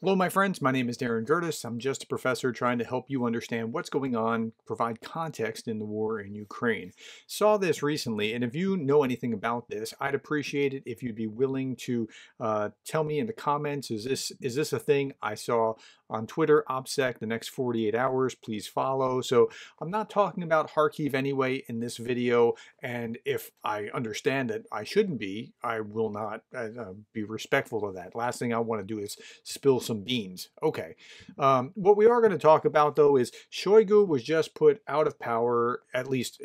Hello, my friends. My name is Gerdes. I'm just a professor trying to help you understand what's going on, provide context in the war in Ukraine. Saw this recently, and if you know anything about this, I'd appreciate it if you'd be willing to tell me in the comments, is this a thing I saw on Twitter, OPSEC, the next 48 hours? Please follow. So I'm not talking about Kharkiv anyway in this video, and if I understand that I shouldn't be, I will not be respectful of that. Last thing I want to do is spill some beans. Okay. What we are going to talk about, though, is Shoigu was just put out of power, at least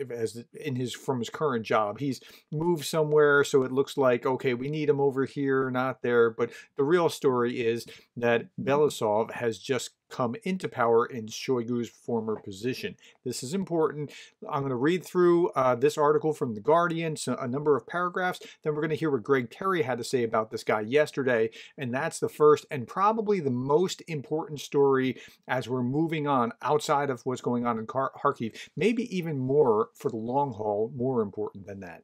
from his current job. He's moved somewhere, so it looks like, okay, we need him over here, not there. But the real story is that Belousov has just come into power in Shoigu's former position. This is important. I'm going to read through this article from The Guardian, so a number of paragraphs. Then we're going to hear what Greg Terry had to say about this guy yesterday. And that's the first and probably the most important story as we're moving on outside of what's going on in Kharkiv. Maybe even more for the long haul, more important than that.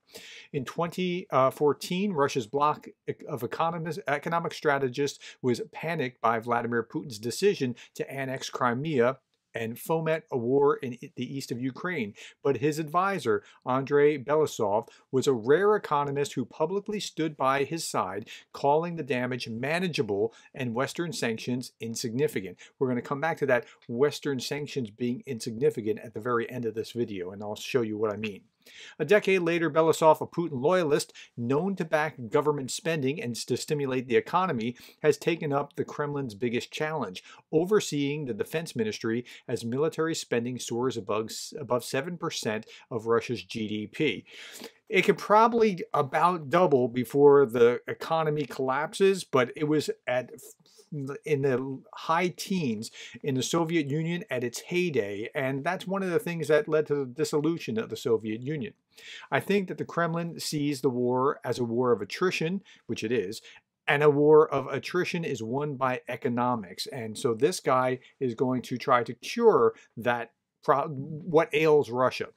In 2014, Russia's bloc of economic strategists was panicked by Vladimir Putin's decision to annex Crimea and foment a war in the east of Ukraine. But his advisor, Andrei Belousov, was a rare economist who publicly stood by his side, calling the damage manageable and Western sanctions insignificant. We're going to come back to that Western sanctions being insignificant at the very end of this video, and I'll show you what I mean. A decade later, Belousov, a Putin loyalist known to back government spending and to stimulate the economy, has taken up the Kremlin's biggest challenge, overseeing the defense ministry as military spending soars above 7% of Russia's GDP. It could probably about double before the economy collapses, but it was in the high teens in the Soviet Union at its heyday, and that's one of the things that led to the dissolution of the Soviet Union. I think that the Kremlin sees the war as a war of attrition, which it is, and a war of attrition is won by economics. And so this guy is going to try to cure that what ails Russia,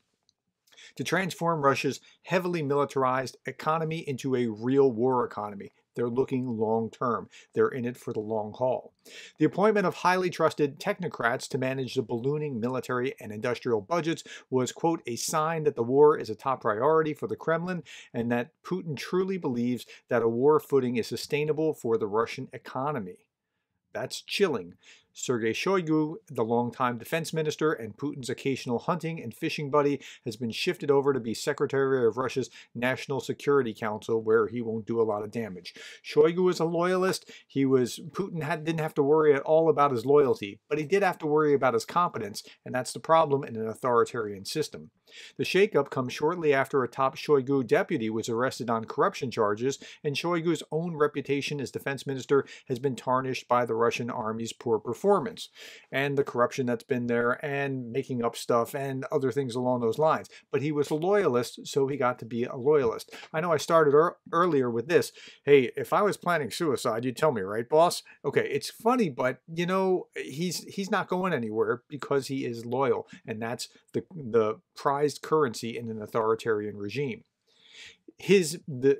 to transform Russia's heavily militarized economy into a real war economy. They're looking long term. They're in it for the long haul. The appointment of highly trusted technocrats to manage the ballooning military and industrial budgets was, quote, a sign that the war is a top priority for the Kremlin and that Putin truly believes that a war footing is sustainable for the Russian economy. That's chilling. Sergei Shoigu, the longtime defense minister and Putin's occasional hunting and fishing buddy, has been shifted over to be secretary of Russia's National Security Council, where he won't do a lot of damage. Shoigu is a loyalist. Putin didn't have to worry at all about his loyalty, but he did have to worry about his competence, and that's the problem in an authoritarian system. The shakeup comes shortly after a top Shoigu deputy was arrested on corruption charges, and Shoigu's own reputation as defense minister has been tarnished by the Russian army's poor performance and the corruption that's been there and making up stuff and other things along those lines. But he was a loyalist, so he got to be a loyalist. I know I started earlier with this. Hey, if I was planning suicide, you'd tell me, right, boss? Okay, it's funny, but you know, he's not going anywhere because he is loyal, and that's the prized currency in an authoritarian regime.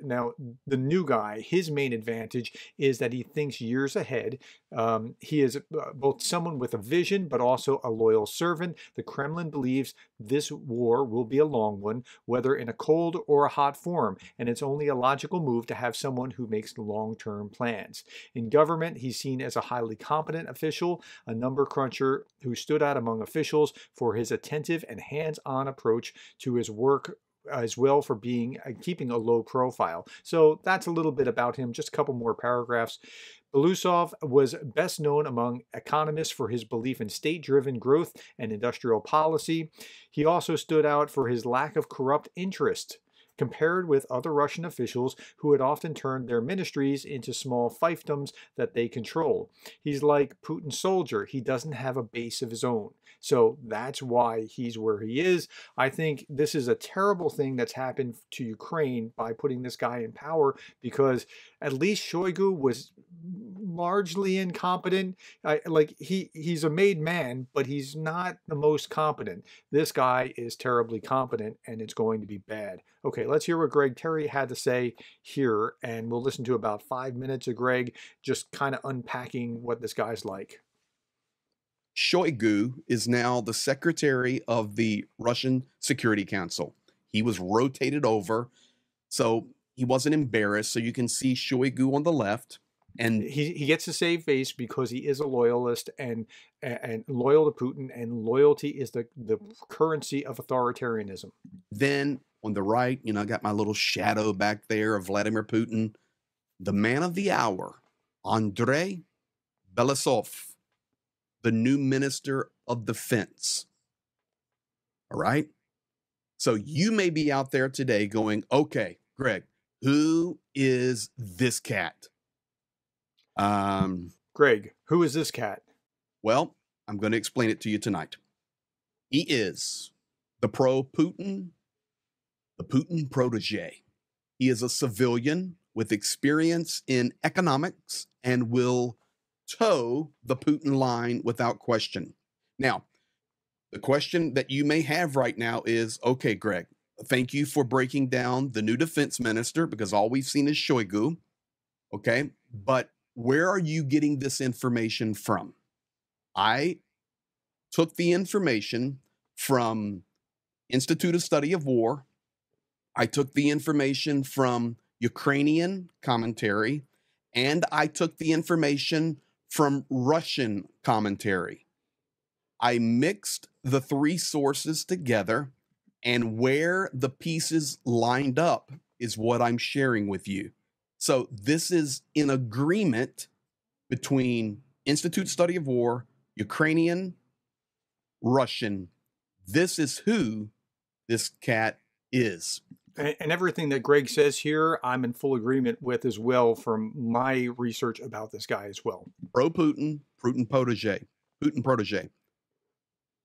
Now, the new guy, his main advantage is that he thinks years ahead. He is both someone with a vision, but also a loyal servant. The Kremlin believes this war will be a long one, whether in a cold or a hot form, and it's only a logical move to have someone who makes long-term plans. In government, he's seen as a highly competent official, a number cruncher who stood out among officials for his attentive and hands-on approach to his work, as well for keeping a low profile. So that's a little bit about him, just a couple more paragraphs. Belousov was best known among economists for his belief in state-driven growth and industrial policy. He also stood out for his lack of corrupt interest, compared with other Russian officials who had often turned their ministries into small fiefdoms that they control. He's like Putin's soldier. He doesn't have a base of his own. So that's why he's where he is. I think this is a terrible thing that's happened to Ukraine by putting this guy in power, because at least Shoigu largely incompetent. Like he's a made man, but he's not the most competent. This guy is terribly competent, and it's going to be bad. Okay, let's hear what Greg Terry had to say here, and we'll listen to about 5 minutes of Greg just kind of unpacking what this guy's like. Shoigu is now the secretary of the Russian Security Council. He was rotated over, so he wasn't embarrassed. So you can see Shoigu on the left. And he gets to save face because he is a loyalist and loyal to Putin, and loyalty is the currency of authoritarianism. Then on the right, I got my little shadow back there of Vladimir Putin, the man of the hour, Andrei Belousov, the new minister of defense. All right. So you may be out there today going, okay, Greg, who is this cat? Greg, who is this cat? Well, I'm going to explain it to you tonight. He is the pro-Putin, the Putin protege. He is a civilian with experience in economics and will toe the Putin line without question. Now, the question that you may have right now is, okay, Greg, thank you for breaking down the new defense minister, because all we've seen is Shoigu. Okay, but where are you getting this information from? I took the information from Institute of Study of War. I took the information from Ukrainian commentary, and I took the information from Russian commentary. I mixed the three sources together, and where the pieces lined up is what I'm sharing with you. So this is in agreement between Institute Study of War, Ukrainian, Russian. This is who this cat is. And everything that Greg says here, I'm in full agreement with as well from my research about this guy as well. Pro-Putin, Putin protege.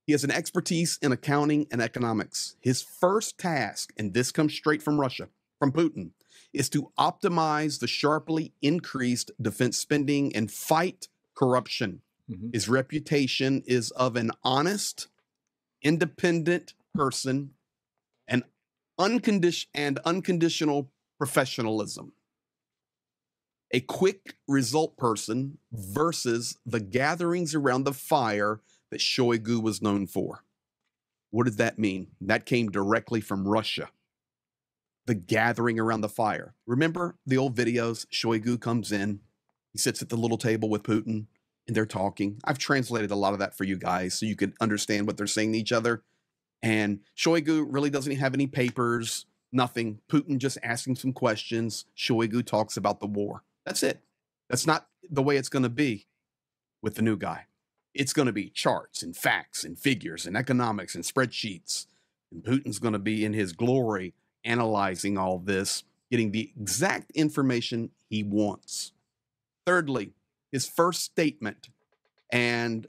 He has an expertise in accounting and economics. His first task, and this comes straight from Russia, from Putin, is to optimize the sharply increased defense spending and fight corruption. Mm-hmm. His reputation is of an honest, independent person and unconditional professionalism. A quick result person versus the gatherings around the fire that Shoigu was known for. What did that mean? That came directly from Russia. The gathering around the fire. Remember the old videos? Shoigu comes in, he sits at the little table with Putin, and they're talking. I've translated a lot of that for you guys so you can understand what they're saying to each other. And Shoigu really doesn't have any papers, nothing. Putin just asking some questions. Shoigu talks about the war. That's it. That's not the way it's going to be with the new guy. It's going to be charts and facts and figures and economics and spreadsheets. And Putin's going to be in his glory analyzing all this, getting the exact information he wants. Thirdly, his first statement, and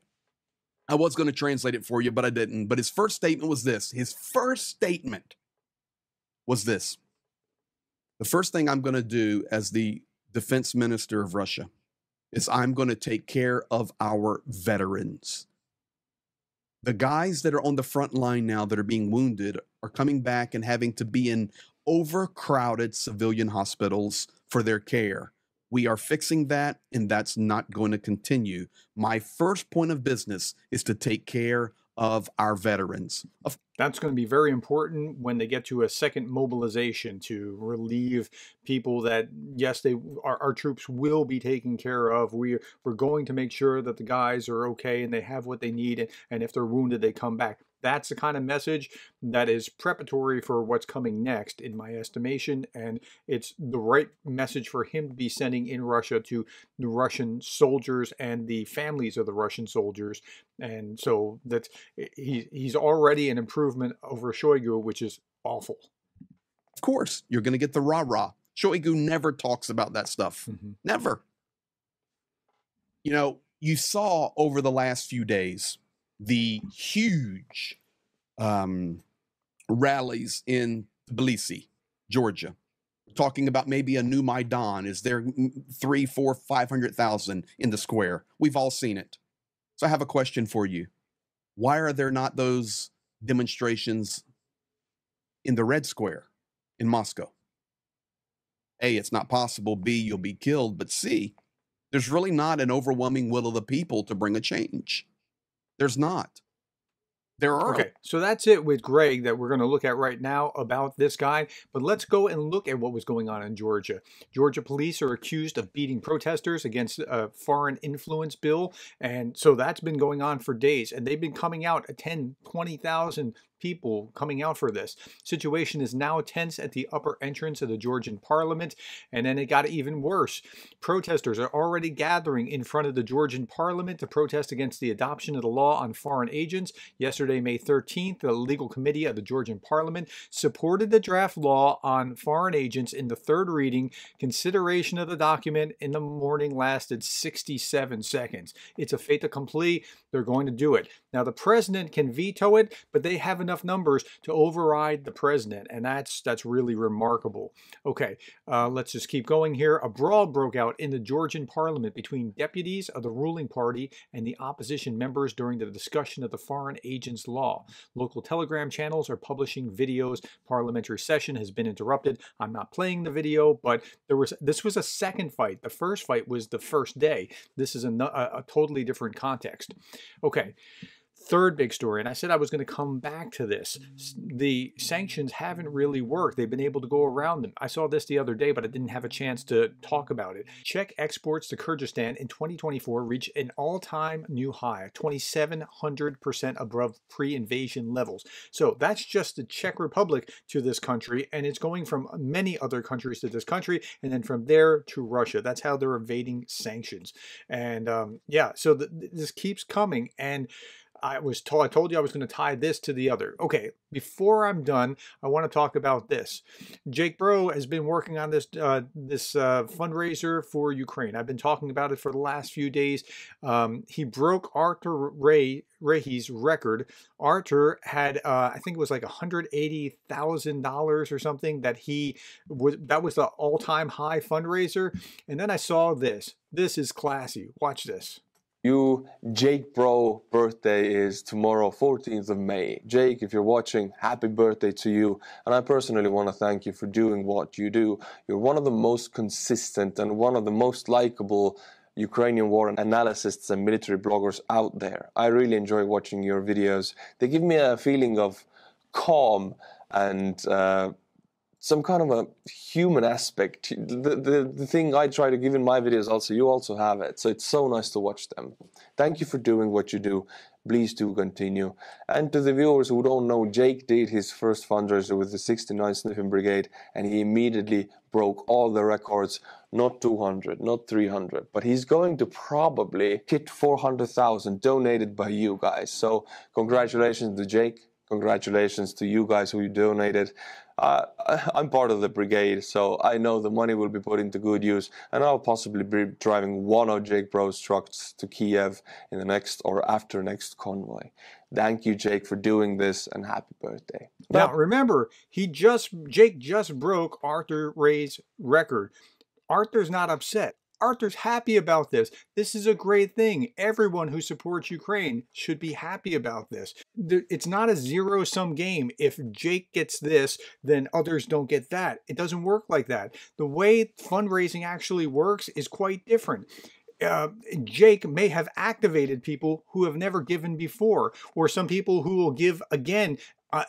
I was going to translate it for you, but I didn't. But his first statement was this. His first statement was this. The first thing I'm going to do as the defense minister of Russia is I'm going to take care of our veterans. The guys that are on the front line now that are being wounded are coming back and having to be in overcrowded civilian hospitals for their care. We are fixing that, and that's not going to continue. My first point of business is to take care of our veterans. That's going to be very important when they get to a second mobilization to relieve people that, yes, our troops will be taken care of. We're going to make sure that the guys are okay and they have what they need. And if they're wounded, they come back. That's the kind of message that is preparatory for what's coming next, in my estimation. And it's the right message for him to be sending in Russia to the Russian soldiers and the families of the Russian soldiers. And so that's he's already an improvement over Shoigu, which is awful. Of course, you're going to get the rah-rah. Shoigu never talks about that stuff. Mm-hmm. Never. You know, you saw over the last few days the huge rallies in Tbilisi, Georgia. Talking about maybe a new Maidan. Is there 3, 4, 500,000 in the square? We've all seen it. So I have a question for you. Why are there not those demonstrations in the Red Square in Moscow? A, it's not possible. B, you'll be killed. But C, there's really not an overwhelming will of the people to bring a change. There's not. There are. Okay, so that's it with Greg that we're going to look at right now about this guy. But let's go and look at what was going on in Georgia. Georgia police are accused of beating protesters against a foreign influence bill. And so that's been going on for days. And they've been coming out at 10, 20,000 people coming out for this. Situation is now tense at the upper entrance of the Georgian parliament, and then it got even worse. Protesters are already gathering in front of the Georgian parliament to protest against the adoption of the law on foreign agents. Yesterday, May 13th, the legal committee of the Georgian parliament supported the draft law on foreign agents in the third reading. Consideration of the document in the morning lasted 67 seconds. It's a fait accompli. They're going to do it. Now, the president can veto it, but they have enough numbers to override the president, and that's really remarkable. Okay, let's just keep going here. A brawl broke out in the Georgian parliament between deputies of the ruling party and the opposition members during the discussion of the foreign agents law. Local telegram channels are publishing videos. Parliamentary session has been interrupted. I'm not playing the video, but this was a second fight. The first fight was the first day. This is a totally different context. Okay. Third big story, and I said I was going to come back to this. The sanctions haven't really worked. They've been able to go around them. I saw this the other day, but I didn't have a chance to talk about it. Czech exports to Kyrgyzstan in 2024 reached an all-time new high, 2,700% above pre-invasion levels. So that's just the Czech Republic to this country, and it's going from many other countries to this country, and then from there to Russia. That's how they're evading sanctions. And yeah, so this keeps coming, and I told you I was going to tie this to the other. Okay, before I'm done, I want to talk about this. Jake Broe has been working on this fundraiser for Ukraine. I've been talking about it for the last few days. He broke Arthur Rahe's record. Arthur had, I think it was like $180,000 or something that that was the all-time high fundraiser. And then I saw this. This is classy. Watch this. Jake Broe birthday is tomorrow, 14th of May. Jake, if you're watching, happy birthday to you. And I personally want to thank you for doing what you do. You're one of the most consistent and one of the most likable Ukrainian war analysts and military bloggers out there. I really enjoy watching your videos. They give me a feeling of calm and some kind of a human aspect. The thing I try to give in my videos also, you also have it. So it's so nice to watch them. Thank you for doing what you do. Please do continue. And to the viewers who don't know, Jake did his first fundraiser with the 69th Sniffing Brigade, and he immediately broke all the records. Not 200, not 300, but he's going to probably hit 400,000 donated by you guys. So congratulations to Jake. Congratulations to you guys who donated. I'm part of the brigade, so I know the money will be put into good use, and I'll possibly be driving one of Jake Broe's trucks to Kiev in the next or after next convoy. Thank you, Jake, for doing this, and happy birthday. Now, remember, Jake just broke Arthur Rahe's record. Arthur's not upset. Arthur's happy about this. This is a great thing. Everyone who supports Ukraine should be happy about this. It's not a zero-sum game. If Jake gets this, then others don't get that. It doesn't work like that. The way fundraising actually works is quite different. Jake may have activated people who have never given before, or some people who will give again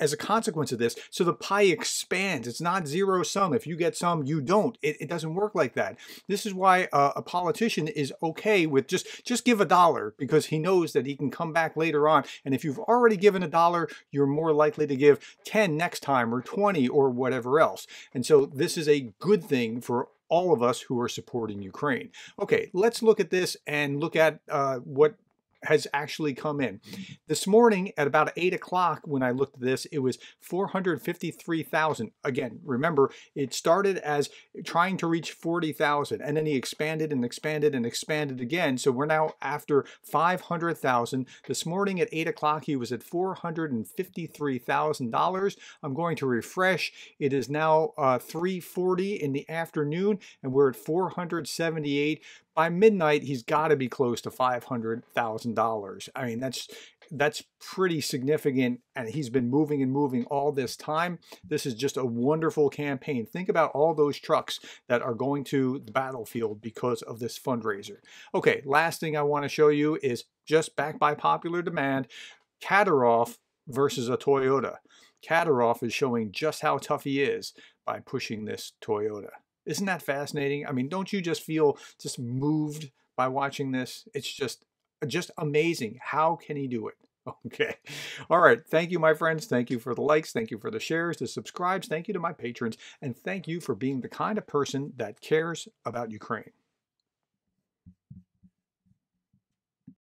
as a consequence of this. So the pie expands. It's not zero sum. If you get some, you don't. It doesn't work like that. This is why a politician is okay with just give $1, because he knows that he can come back later on. And if you've already given $1, you're more likely to give 10 next time, or 20, or whatever else. And so this is a good thing for all of us who are supporting Ukraine. Okay, let's look at this and look at what has actually come in. This morning at about 8 o'clock when I looked at this, it was 453,000. Again, remember, it started as trying to reach 40,000, and then he expanded and expanded and expanded again. So we're now after 500,000. This morning at 8 o'clock, he was at $453,000. I'm going to refresh. It is now 3:40 in the afternoon, and we're at 478. By midnight, he's got to be close to $500,000. I mean, that's pretty significant, and he's been moving and moving all this time. This is just a wonderful campaign. Think about all those trucks that are going to the battlefield because of this fundraiser. Okay, last thing I want to show you is just back by popular demand, Kadyrov versus a Toyota. Kadyrov is showing just how tough he is by pushing this Toyota. Isn't that fascinating? I mean, don't you just feel just moved by watching this? It's just amazing. How can he do it? Okay. All right. Thank you, my friends. Thank you for the likes. Thank you for the shares, the subscribes. Thank you to my patrons. And thank you for being the kind of person that cares about Ukraine.